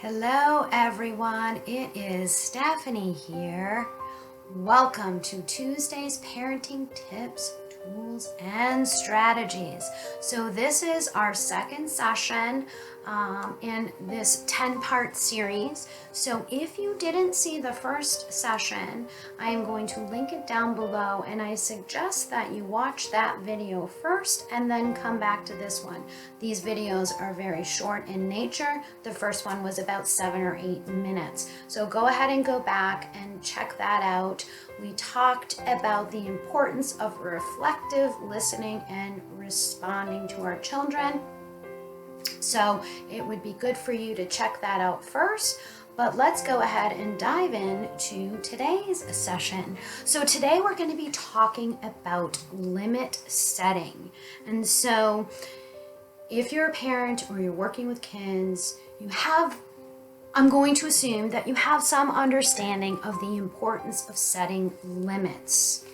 Hello everyone, it is Stephanie here. Welcome to Tuesday's Parenting Tips, Tools, and Strategies. So this is our second session in this 10-part series. So if you didn't see the first session, I am going to link it down below, and I suggest that you watch that video first and then come back to this one. These videos are very short in nature. The first one was about 7 or 8 minutes. So go ahead and go back and check that out. We talked about the importance of reflective listening and responding to our children. So it would be good for you to check that out first. But let's go ahead and dive into today's session. So today we're going to be talking about limit setting. And so if you're a parent or you're working with kids, I'm going to assume that you have some understanding of the importance of setting limits.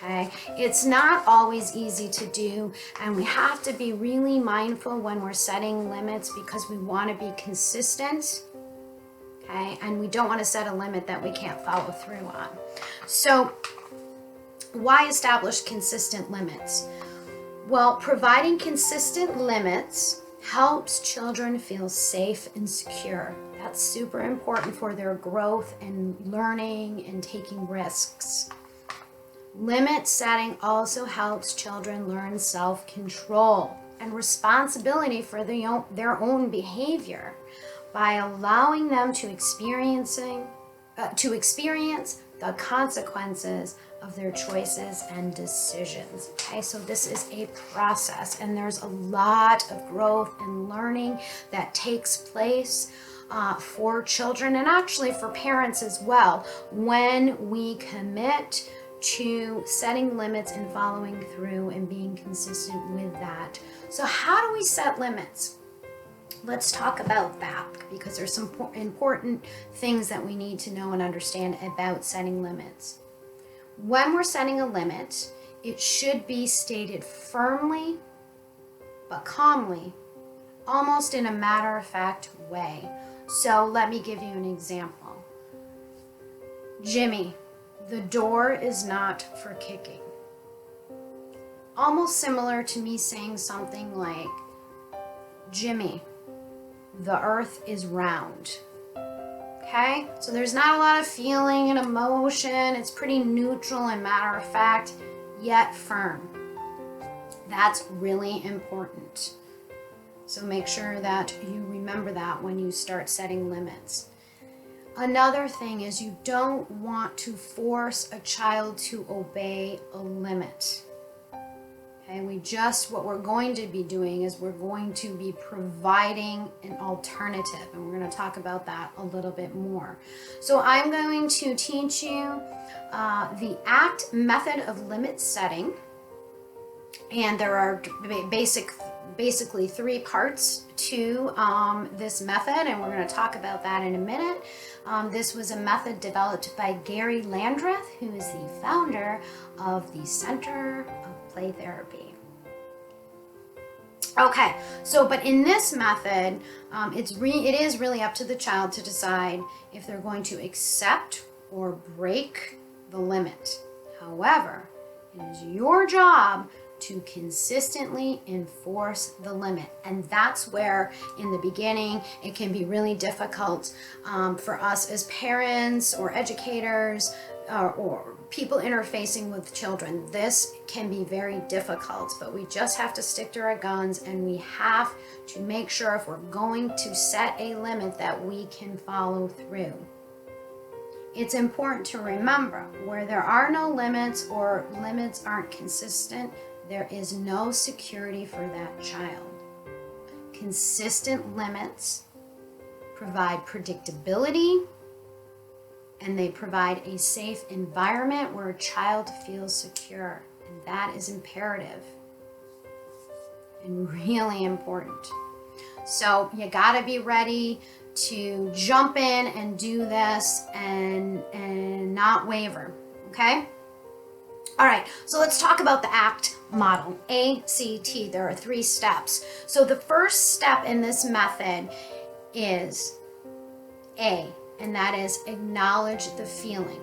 Okay, it's not always easy to do, and we have to be really mindful when we're setting limits because we want to be consistent. Okay, and we don't want to set a limit that we can't follow through on. So, why establish consistent limits? Well, providing consistent limits helps children feel safe and secure. That's super important for their growth and learning and taking risks. Limit setting also helps children learn self-control and responsibility for their own behavior by allowing them to experience the consequences of their choices and decisions. Okay, so this is a process, and there's a lot of growth and learning that takes place for children and actually for parents as well when we commit to setting limits and following through and being consistent with that. So how do we set limits? Let's talk about that because there's some important things that we need to know and understand about setting limits. When we're setting a limit, it should be stated firmly but calmly, almost in a matter-of-fact way. So let me give you an example. Jimmy, the door is not for kicking. Almost similar to me saying something like, Jimmy, the earth is round. Okay? So there's not a lot of feeling and emotion. It's pretty neutral and matter of fact, yet firm. That's really important. So make sure that you remember that when you start setting limits. Another thing is you don't want to force a child to obey a limit. Okay, what we're going to be doing is we're going to be providing an alternative, and we're going to talk about that a little bit more. So I'm going to teach you the ACT method of limit setting, and there are basically 3 parts to this method, and we're going to talk about that in a minute. This was a method developed by Gary Landreth, who is the founder of the Center of Play Therapy. Okay, but in this method, it is really up to the child to decide if they're going to accept or break the limit. However, it is your job to consistently enforce the limit. And that's where in the beginning it can be really difficult for us as parents or educators or people interfacing with children. This can be very difficult, but we just have to stick to our guns, and we have to make sure if we're going to set a limit that we can follow through. It's important to remember where there are no limits or limits aren't consistent, there is no security for that child. Consistent limits provide predictability, and they provide a safe environment where a child feels secure. And that is imperative and really important. So you gotta be ready to jump in and do this and not waver, okay? All right, so let's talk about the ACT model, ACT. There are 3 steps. So the first step in this method is A, and that is acknowledge the feeling.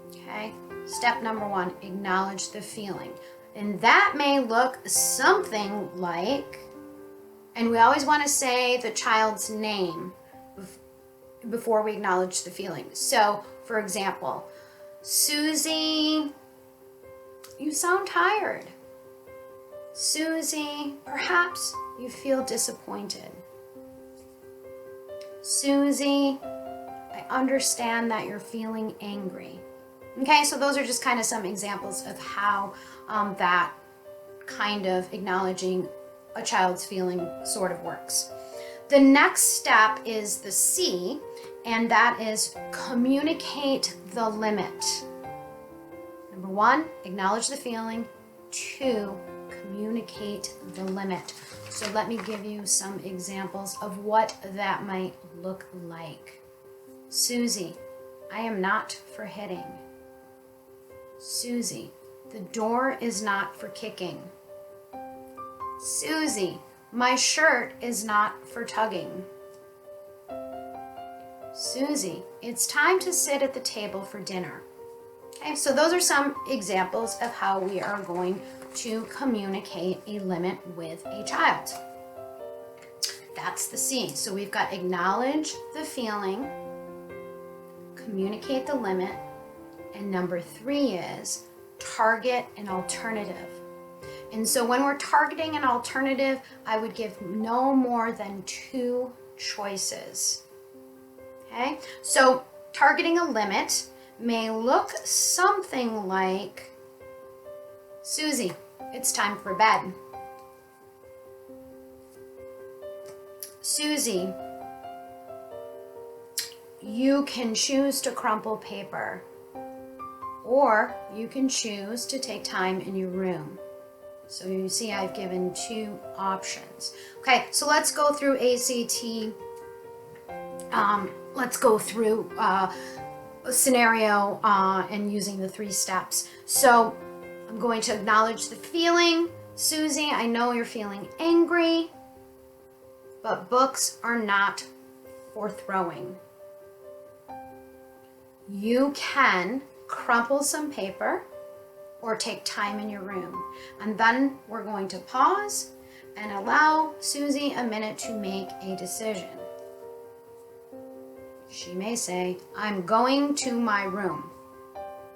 Okay? Step number 1, acknowledge the feeling. And that may look something like, and we always want to say the child's name before we acknowledge the feeling. So, for example, Susie, you sound tired. Susie, perhaps you feel disappointed. Susie, I understand that you're feeling angry. Okay, so those are just kind of some examples of how that kind of acknowledging a child's feeling sort of works. The next step is the C, and that is communicate the limit. Number 1, acknowledge the feeling. 2, communicate the limit. So let me give you some examples of what that might look like. Susie, I am not for hitting. Susie, the door is not for kicking. Susie, my shirt is not for tugging. Susie, it's time to sit at the table for dinner. Okay, so those are some examples of how we are going to communicate a limit with a child. That's the C. So we've got acknowledge the feeling, communicate the limit, and number 3 is target an alternative. And so when we're targeting an alternative, I would give no more than 2 choices. Okay, so targeting a limit may look something like, Susie, it's time for bed. Susie, you can choose to crumple paper, or you can choose to take time in your room. So you see I've given 2 options. Okay, so let's go through ACT. Let's go through a scenario and using the 3 steps. So I'm going to acknowledge the feeling. Susie, I know you're feeling angry, but books are not for throwing. You can crumple some paper or take time in your room. And then we're going to pause and allow Susie a minute to make a decision. She may say, I'm going to my room.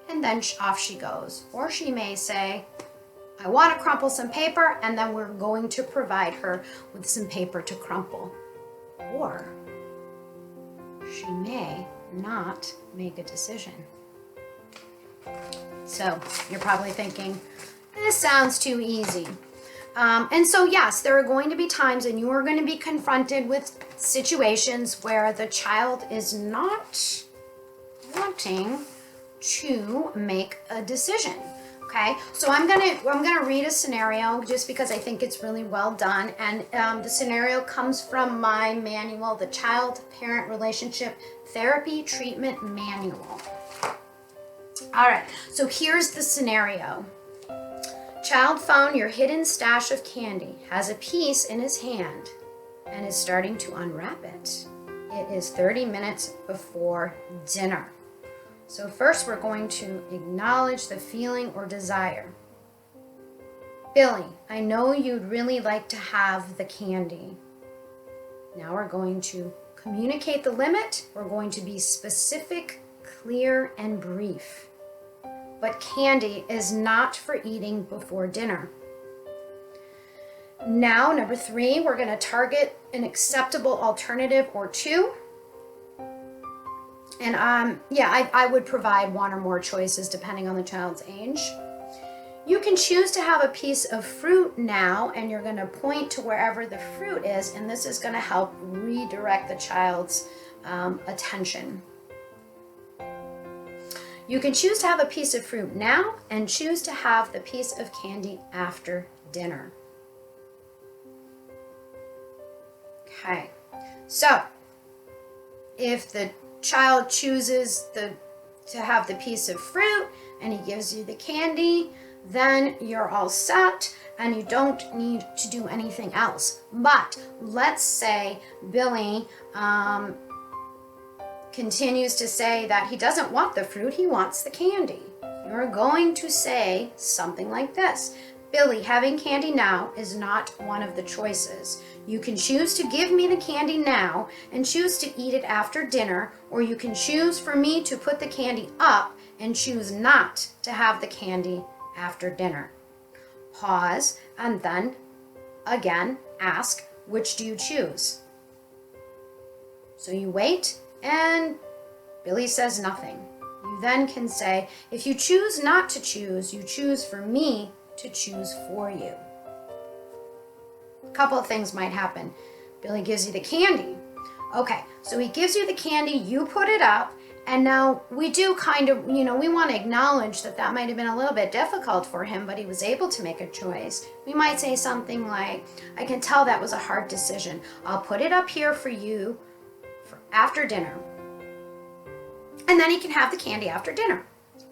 And then off she goes. Or she may say, I want to crumple some paper, and then we're going to provide her with some paper to crumple. Or she may not make a decision. So you're probably thinking, this sounds too easy. And so yes, there are going to be times and you are going to be confronted with situations where the child is not wanting to make a decision. Okay, so I'm gonna read a scenario just because I think it's really well done, and the scenario comes from my manual, the Child-Parent Relationship Therapy Treatment Manual. All right, so here's the scenario. Child found your hidden stash of candy, has a piece in his hand, and is starting to unwrap it. It is 30 minutes before dinner. So first we're going to acknowledge the feeling or desire. Billy, I know you'd really like to have the candy. Now we're going to communicate the limit. We're going to be specific, clear, and brief. But candy is not for eating before dinner. Now, number 3, we're going to target an acceptable alternative or 2. And I would provide 1 or more choices depending on the child's age. You can choose to have a piece of fruit now, and you're going to point to wherever the fruit is, and this is going to help redirect the child's attention. You can choose to have a piece of fruit now and choose to have the piece of candy after dinner. Okay, so if the child chooses to have the piece of fruit and he gives you the candy, then you're all set and you don't need to do anything else. But let's say Billy continues to say that he doesn't want the fruit, he wants the candy. You're going to say something like this: Billy, having candy now is not one of the choices. You can choose to give me the candy now and choose to eat it after dinner, or you can choose for me to put the candy up and choose not to have the candy after dinner. Pause and then again ask, which do you choose? So you wait and Billy says nothing. You then can say, if you choose not to choose, you choose for me to choose for you. A couple of things might happen. Billy gives you the candy. Okay, so he gives you the candy, you put it up, and now we do kind of, we want to acknowledge that that might have been a little bit difficult for him, but he was able to make a choice. We might say something like, I can tell that was a hard decision. I'll put it up here for you for after dinner. And then he can have the candy after dinner.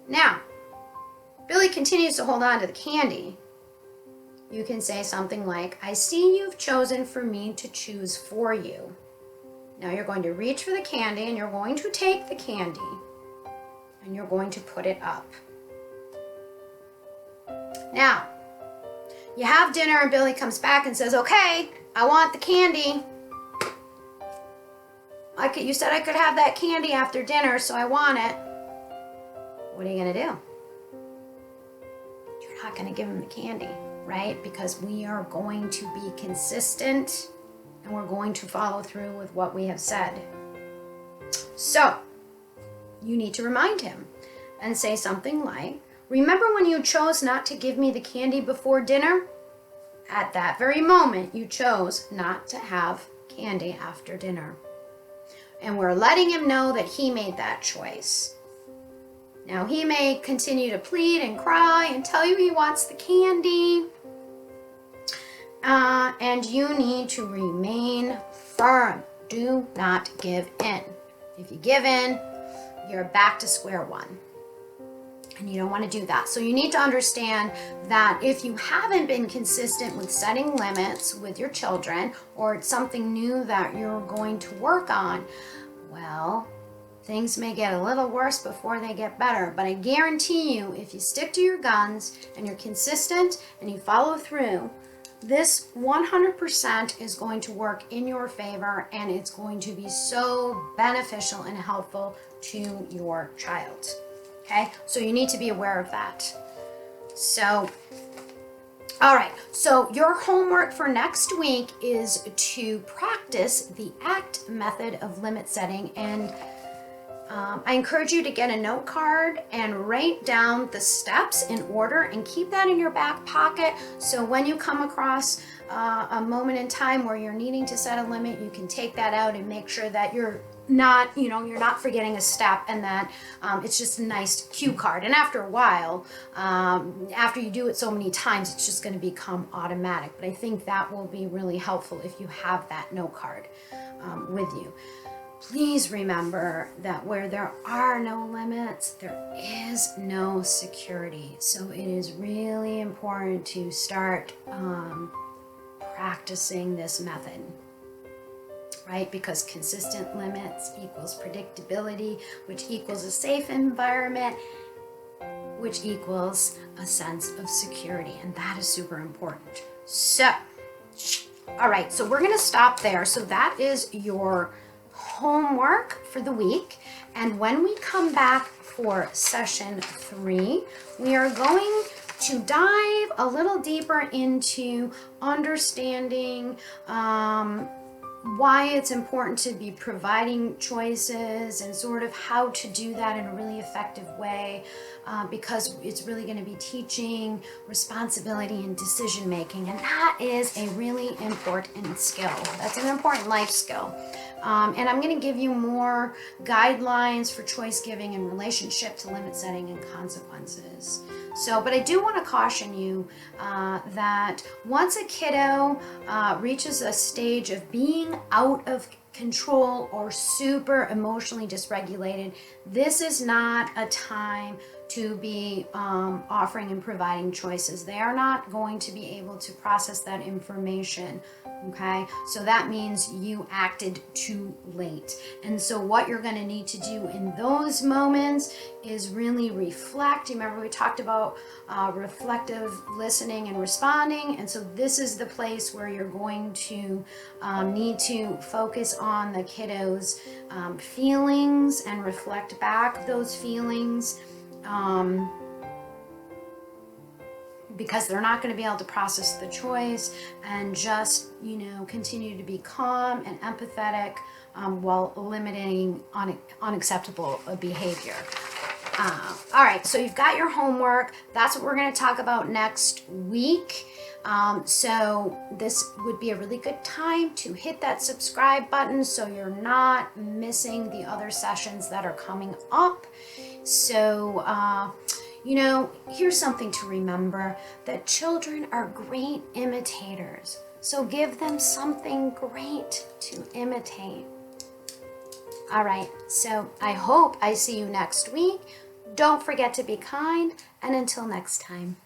Now, Billy continues to hold on to the candy. You can say something like, I see you've chosen for me to choose for you. Now you're going to reach for the candy and you're going to take the candy and you're going to put it up. Now, you have dinner and Billy comes back and says, okay, I want the candy. You said I could have that candy after dinner, so I want it. What are you going to do? You're not going to give him the candy, right? Because we are going to be consistent and we're going to follow through with what we have said. So, you need to remind him and say something like, remember when you chose not to give me the candy before dinner? At that very moment, you chose not to have candy after dinner. And we're letting him know that he made that choice. Now, he may continue to plead and cry and tell you he wants the candy. And you need to remain firm. Do not give in. If you give in, you're back to square one. And you don't want to do that. So you need to understand that if you haven't been consistent with setting limits with your children, or it's something new that you're going to work on, well, things may get a little worse before they get better. But I guarantee you, if you stick to your guns and you're consistent and you follow through, this 100% is going to work in your favor, and it's going to be so beneficial and helpful to your child. Okay, so you need to be aware of that. So, all right, so your homework for next week is to practice the ACT method of limit setting. And I encourage you to get a note card and write down the steps in order and keep that in your back pocket. So when you come across a moment in time where you're needing to set a limit, you can take that out and make sure that you're not forgetting a step, and that it's just a nice cue card. And after a while, after you do it so many times, it's just going to become automatic. But I think that will be really helpful if you have that note card with you. Please remember that where there are no limits, there is no security. So it is really important to start practicing this method, right? Because consistent limits equals predictability, which equals a safe environment, which equals a sense of security. And that is super important. So, all right, so we're going to stop there. So that is your homework for the week. And when we come back for session 3, we are going to dive a little deeper into understanding why it's important to be providing choices and sort of how to do that in a really effective way, because it's really going to be teaching responsibility and decision making, and that is a really important skill. That's an important life skill. And I'm going to give you more guidelines for choice giving in relationship to limit setting and consequences. So, but I do want to caution you that once a kiddo reaches a stage of being out of control or super emotionally dysregulated, this is not a time to be offering and providing choices. They are not going to be able to process that information. Okay, so that means you acted too late. And so what you're going to need to do in those moments is really reflect. Remember, we talked about reflective listening and responding. And so this is the place where you're going to need to focus on the kiddos' feelings and reflect back those feelings. Because they're not going to be able to process the choice, and just, continue to be calm and empathetic while eliminating unacceptable behavior. All right, so you've got your homework. That's what we're going to talk about next week. So this would be a really good time to hit that subscribe button so you're not missing the other sessions that are coming up. So, here's something to remember, that children are great imitators. So give them something great to imitate. All right, so I hope I see you next week. Don't forget to be kind, and until next time.